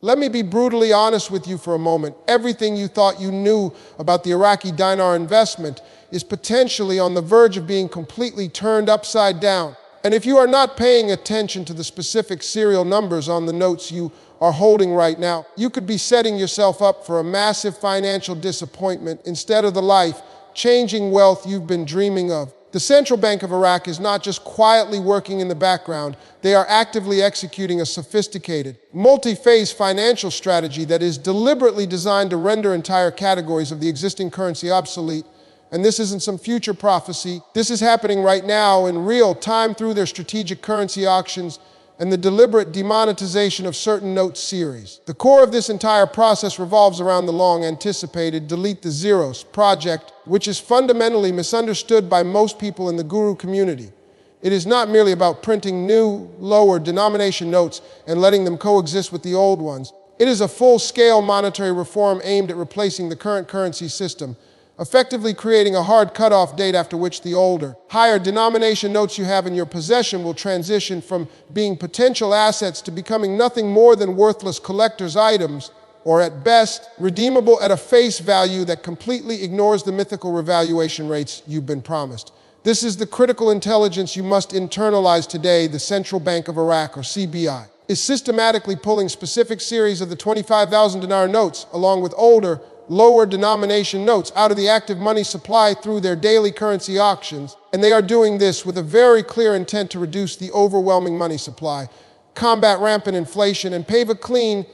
Let me be brutally honest with you for a moment. Everything you thought you knew about the Iraqi dinar investment is potentially on the verge of being completely turned upside down. And if you are not paying attention to the specific serial numbers on the notes you are holding right now, you could be setting yourself up for a massive financial disappointment instead of the life-changing wealth you've been dreaming of. The Central Bank of Iraq is not just quietly working in the background, they are actively executing a sophisticated, multi-phase financial strategy that is deliberately designed to render entire categories of the existing currency obsolete. And this isn't some future prophecy. This is happening right now in real time through their strategic currency auctions and the deliberate demonetization of certain note series. The core of this entire process revolves around the long-anticipated Delete the Zeros project, which is fundamentally misunderstood by most people in the guru community. It is not merely about printing new, lower denomination notes and letting them coexist with the old ones. It is a full-scale monetary reform aimed at replacing the current currency system, effectively creating a hard cutoff date after which the older, higher denomination notes you have in your possession will transition from being potential assets to becoming nothing more than worthless collector's items, or at best, redeemable at a face value that completely ignores the mythical revaluation rates you've been promised. This is the critical intelligence you must internalize today. The Central Bank of Iraq, or CBI, is systematically pulling specific series of the 25,000 dinar notes, along with older, lower denomination notes, out of the active money supply through their daily currency auctions, and they are doing this with a very clear intent to reduce the overwhelming money supply, combat rampant inflation, and pave a clean,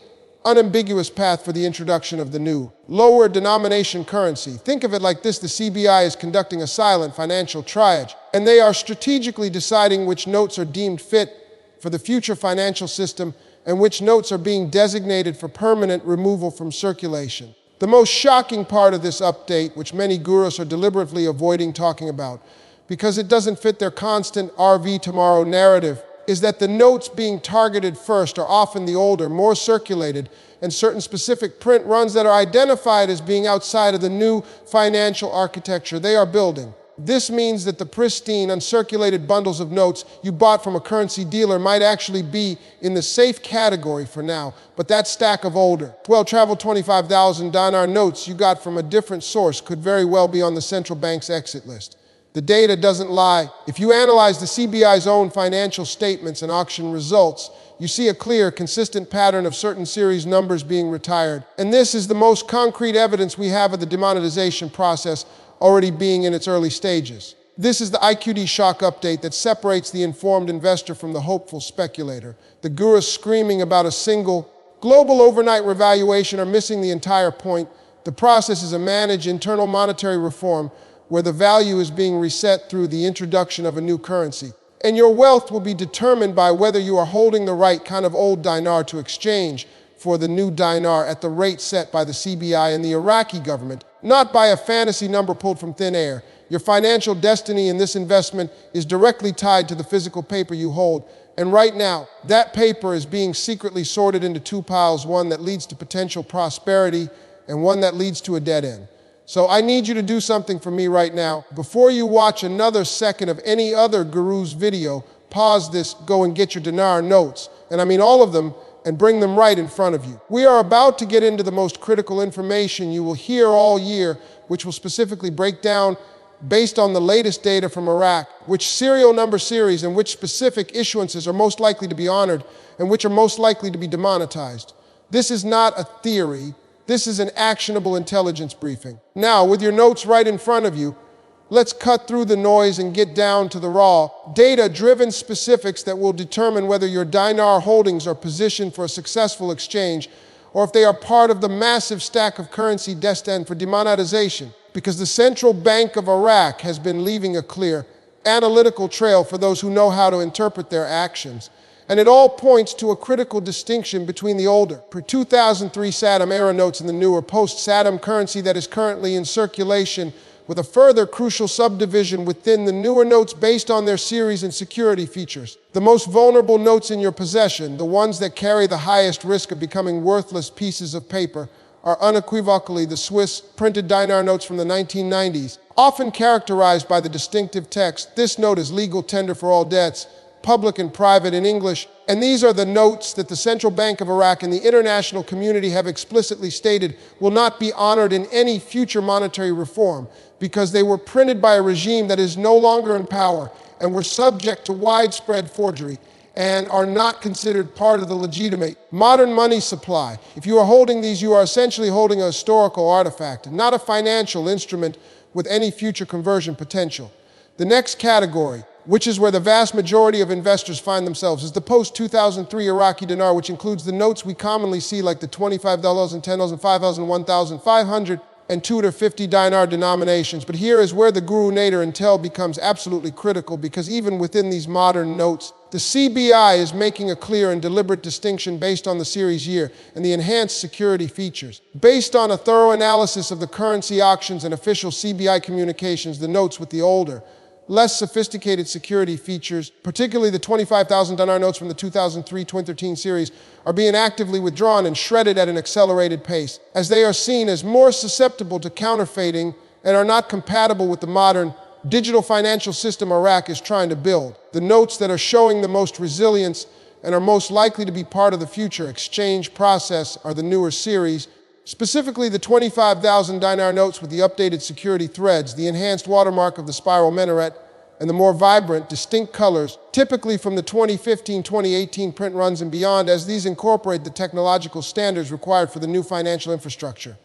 unambiguous path for the introduction of the new, lower denomination currency. Think of it like this: the CBI is conducting a silent financial triage, and they are strategically deciding which notes are deemed fit for the future financial system and which notes are being designated for permanent removal from circulation. The most shocking part of this update, which many gurus are deliberately avoiding talking about because it doesn't fit their constant RV tomorrow narrative, is that the notes being targeted first are often the older, more circulated, and certain specific print runs that are identified as being outside of the new financial architecture they are building. This means that the pristine, uncirculated bundles of notes you bought from a currency dealer might actually be in the safe category for now, but that stack of older, well-traveled 25,000 dinar notes you got from a different source could very well be on the central bank's exit list. The data doesn't lie. If you analyze the CBI's own financial statements and auction results, you see a clear, consistent pattern of certain series numbers being retired. And this is the most concrete evidence we have of the demonetization process already being in its early stages. This is the Iraqi shock update that separates the informed investor from the hopeful speculator. The gurus screaming about a single global overnight revaluation are missing the entire point. The process is a managed internal monetary reform where the value is being reset through the introduction of a new currency. And your wealth will be determined by whether you are holding the right kind of old dinar to exchange for the new dinar at the rate set by the CBI and the Iraqi government, not by a fantasy number pulled from thin air. Your financial destiny in this investment is directly tied to the physical paper you hold. And right now, that paper is being secretly sorted into two piles, one that leads to potential prosperity and one that leads to a dead end. So I need you to do something for me right now. Before you watch another second of any other guru's video, pause this, go and get your dinar notes, and I mean all of them, and bring them right in front of you. We are about to get into the most critical information you will hear all year, which will specifically break down, based on the latest data from Iraq, which serial number series and which specific issuances are most likely to be honored and which are most likely to be demonetized. This is not a theory. This is an actionable intelligence briefing. Now, with your notes right in front of you, let's cut through the noise and get down to the raw, data-driven specifics that will determine whether your dinar holdings are positioned for a successful exchange or if they are part of the massive stack of currency destined for demonetization. Because the Central Bank of Iraq has been leaving a clear, analytical trail for those who know how to interpret their actions. And it all points to a critical distinction between the older, pre-2003 Saddam-era notes and the newer post-Saddam currency that is currently in circulation, with a further crucial subdivision within the newer notes based on their series and security features. The most vulnerable notes in your possession, the ones that carry the highest risk of becoming worthless pieces of paper, are unequivocally the Swiss printed dinar notes from the 1990s, often characterized by the distinctive text, "This note is legal tender for all debts," public and private in English. And these are the notes that the Central Bank of Iraq and the international community have explicitly stated will not be honored in any future monetary reform because they were printed by a regime that is no longer in power and were subject to widespread forgery and are not considered part of the legitimate modern money supply. If you are holding these, you are essentially holding a historical artifact, not a financial instrument with any future conversion potential. The next category, which is where the vast majority of investors find themselves, is the post-2003 Iraqi dinar, which includes the notes we commonly see like the $25 and $10 and $5,000, $1,500, and $250 dinar denominations. But here is where the Guru Nader intel becomes absolutely critical, because even within these modern notes, the CBI is making a clear and deliberate distinction based on the series year and the enhanced security features. Based on a thorough analysis of the currency auctions and official CBI communications, the notes with the older, less sophisticated security features, particularly the 25,000 dinar notes from the 2003-2013 series, are being actively withdrawn and shredded at an accelerated pace, as they are seen as more susceptible to counterfeiting and are not compatible with the modern digital financial system Iraq is trying to build. The notes that are showing the most resilience and are most likely to be part of the future exchange process are the newer series, specifically the 25,000 dinar notes with the updated security threads, the enhanced watermark of the spiral minaret, and the more vibrant, distinct colors, typically from the 2015-2018 print runs and beyond, as these incorporate the technological standards required for the new financial infrastructure.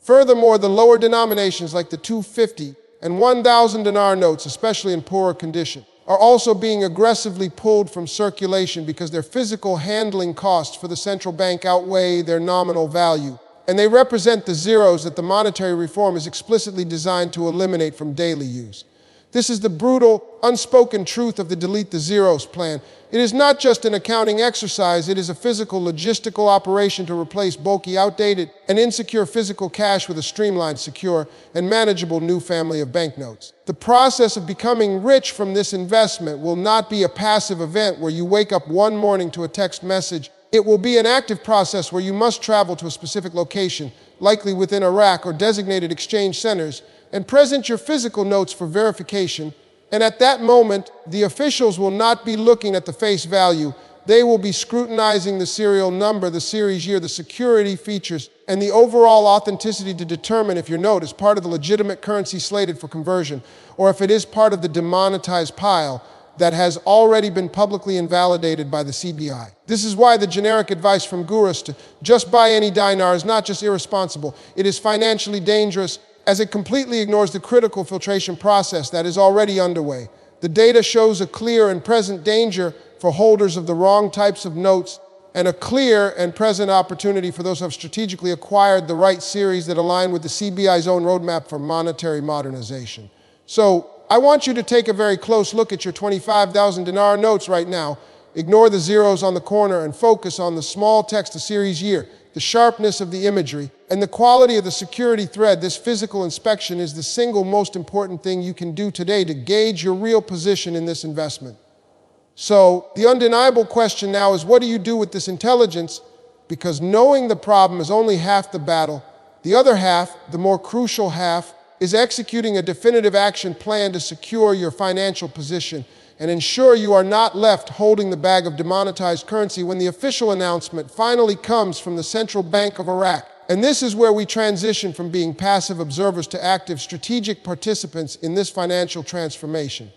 Furthermore, the lower denominations like the 250 and 1,000 dinar notes, especially in poorer condition, are also being aggressively pulled from circulation because their physical handling costs for the central bank outweigh their nominal value, and they represent the zeros that the monetary reform is explicitly designed to eliminate from daily use. This is the brutal, unspoken truth of the Delete the Zeros plan. It is not just an accounting exercise, it is a physical, logistical operation to replace bulky, outdated, and insecure physical cash with a streamlined, secure, and manageable new family of banknotes. The process of becoming rich from this investment will not be a passive event where you wake up one morning to a text message. It will be an active process where you must travel to a specific location, likely within Iraq or designated exchange centers, and present your physical notes for verification. And at that moment, the officials will not be looking at the face value. They will be scrutinizing the serial number, the series year, the security features, and the overall authenticity to determine if your note is part of the legitimate currency slated for conversion, or if it is part of the demonetized pile that has already been publicly invalidated by the CBI. This is why the generic advice from gurus to just buy any dinar is not just irresponsible, it is financially dangerous, as it completely ignores the critical filtration process that is already underway. The data shows a clear and present danger for holders of the wrong types of notes, and a clear and present opportunity for those who have strategically acquired the right series that align with the CBI's own roadmap for monetary modernization. So, I want you to take a very close look at your 25,000 dinar notes right now. Ignore the zeros on the corner and focus on the small text, the series year, the sharpness of the imagery, and the quality of the security thread. This physical inspection is the single most important thing you can do today to gauge your real position in this investment. So, the undeniable question now is, what do you do with this intelligence? Because knowing the problem is only half the battle. The other half, the more crucial half, is executing a definitive action plan to secure your financial position and ensure you are not left holding the bag of demonetized currency when the official announcement finally comes from the Central Bank of Iraq. And this is where we transition from being passive observers to active strategic participants in this financial transformation.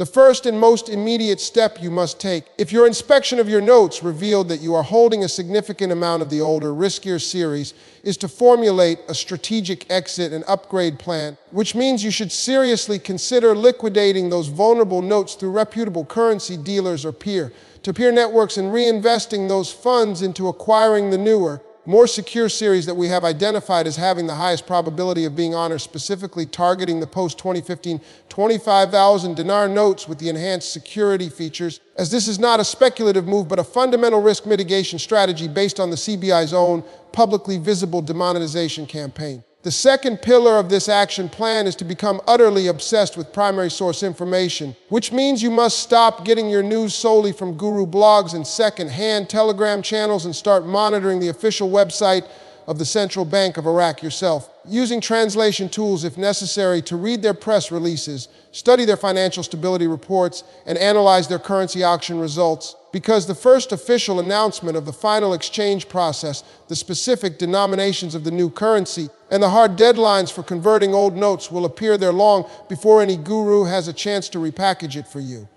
The first and most immediate step you must take, if your inspection of your notes revealed that you are holding a significant amount of the older, riskier series, is to formulate a strategic exit and upgrade plan, which means you should seriously consider liquidating those vulnerable notes through reputable currency dealers or peer-to-peer networks and reinvesting those funds into acquiring the newer, more secure series that we have identified as having the highest probability of being honored, specifically targeting the post-2015 25,000 dinar notes with the enhanced security features, as this is not a speculative move but a fundamental risk mitigation strategy based on the CBI's own publicly visible demonetization campaign. The second pillar of this action plan is to become utterly obsessed with primary source information, which means you must stop getting your news solely from guru blogs and second-hand Telegram channels and start monitoring the official website of the Central Bank of Iraq yourself. using translation tools if necessary to read their press releases, study their financial stability reports, and analyze their currency auction results, because the first official announcement of the final exchange process, the specific denominations of the new currency, and the hard deadlines for converting old notes will appear there long before any guru has a chance to repackage it for you.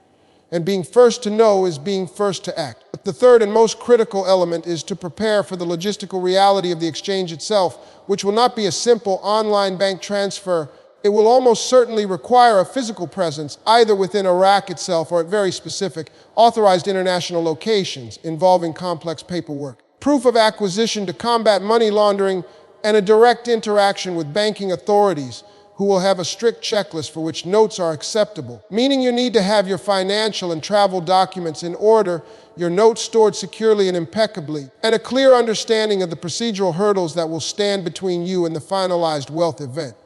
And being first to know is being first to act. But the third and most critical element is to prepare for the logistical reality of the exchange itself, which will not be a simple online bank transfer. It will almost certainly require a physical presence, either within Iraq itself or at very specific, authorized international locations involving complex paperwork, proof of acquisition to combat money laundering, and a direct interaction with banking authorities who will have a strict checklist for which notes are acceptable, meaning you need to have your financial and travel documents in order, your notes stored securely and impeccably, and a clear understanding of the procedural hurdles that will stand between you and the finalized wealth event.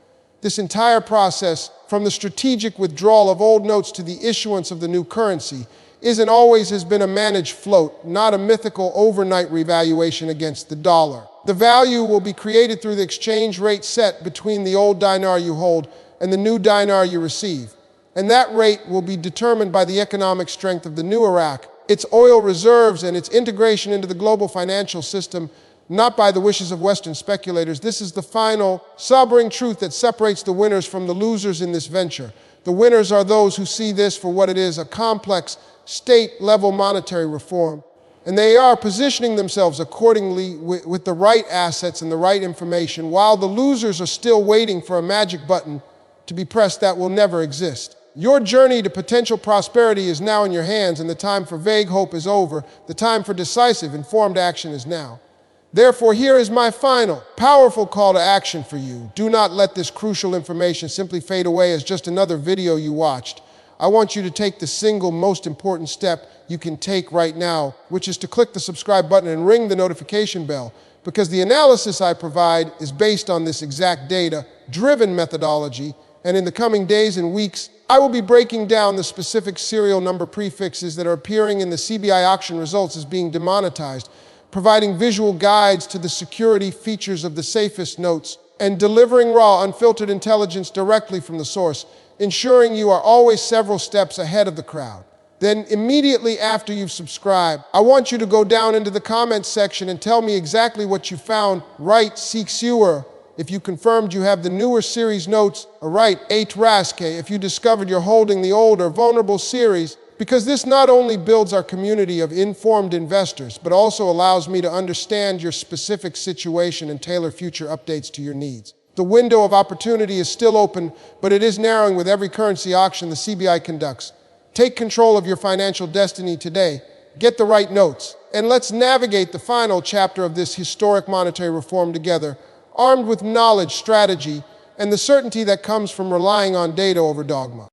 This entire process, from the strategic withdrawal of old notes to the issuance of the new currency, is and always has been a managed float, not a mythical overnight revaluation against the dollar. The value will be created through the exchange rate set between the old dinar you hold and the new dinar you receive. And that rate will be determined by the economic strength of the new Iraq, its oil reserves, and its integration into the global financial system, not by the wishes of Western speculators. This is the final, sobering truth that separates the winners from the losers in this venture. The winners are those who see this for what it is, a complex, state-level monetary reform. And they are positioning themselves accordingly with the right assets and the right information, while the losers are still waiting for a magic button to be pressed that will never exist. Your journey to potential prosperity is now in your hands, and the time for vague hope is over. The time for decisive, informed action is now. Therefore, here is my final, powerful call to action for you. Do not let this crucial information simply fade away as just another video you watched. I want you to take the single most important step you can take right now, which is to click the subscribe button and ring the notification bell, because the analysis I provide is based on this exact data-driven methodology, and in the coming days and weeks, I will be breaking down the specific serial number prefixes that are appearing in the CBI auction results as being demonetized, providing visual guides to the security features of the safest notes, and delivering raw, unfiltered intelligence directly from the source, ensuring you are always several steps ahead of the crowd. Then, immediately after you've subscribed, I want you to go down into the comments section and tell me exactly what you found right, sewer, if you confirmed you have the newer series notes, or right, 8 Raske, if you discovered you're holding the older, vulnerable series, because this not only builds our community of informed investors, but also allows me to understand your specific situation and tailor future updates to your needs. The window of opportunity is still open, but it is narrowing with every currency auction the CBI conducts. Take control of your financial destiny today. Get the right notes, and let's navigate the final chapter of this historic monetary reform together, armed with knowledge, strategy, and the certainty that comes from relying on data over dogma.